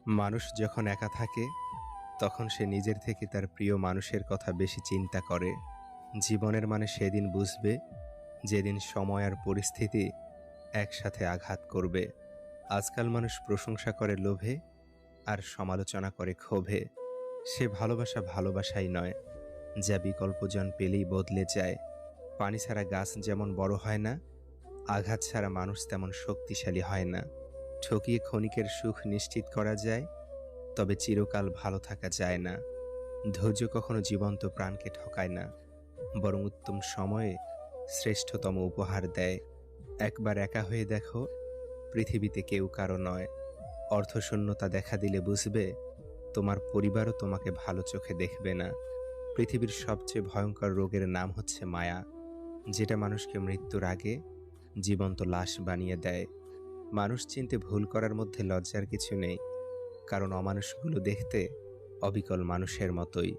মানুষ যখন একা থাকে তখন সে নিজের থেকে তার প্রিয় মানুষের কথা বেশি চিন্তা করে। জীবনের মানে সেদিন বুঝবে যেদিন সময় আর পরিস্থিতি একসাথে আঘাত করবে। আজকাল মানুষ প্রশংসা করে লোভে আর সমালোচনা করে ক্ষোভে। সে ভালোবাসা ভালোবাসাই নয়, যা বিকল্পজন পেলেই বদলে যায়। পানি ছাড়া গাছ যেমন বড় হয় না, আঘাত ছাড়া মানুষ তেমন শক্তিশালী হয় না। ঠকিয়ে ক্ষণিকের সুখ নিশ্চিত করা যায়, তবে চিরকাল ভালো থাকা যায় না। ধৈর্য কখনো জীবন্ত প্রাণকে ঠকায় না, বরং উত্তম সময়ে শ্রেষ্ঠতম উপহার দেয়। একবার একা হয়ে দেখো, পৃথিবীতে কেউ কারো নয়। অর্থশূন্যতা দেখা দিলে বুঝবে তোমার পরিবারও তোমাকে ভালো চোখে দেখবে না। পৃথিবীর সবচেয়ে ভয়ঙ্কর রোগের নাম হচ্ছে মায়া, যেটা মানুষকে মৃত্যুর আগে জীবন্ত লাশ বানিয়ে দেয়। মানুষ চিনতে ভুল করার মধ্যে লজ্জার কিছু নেই, কারণ অমানুষগুলো দেখতে অবিকল মানুষের মতোই।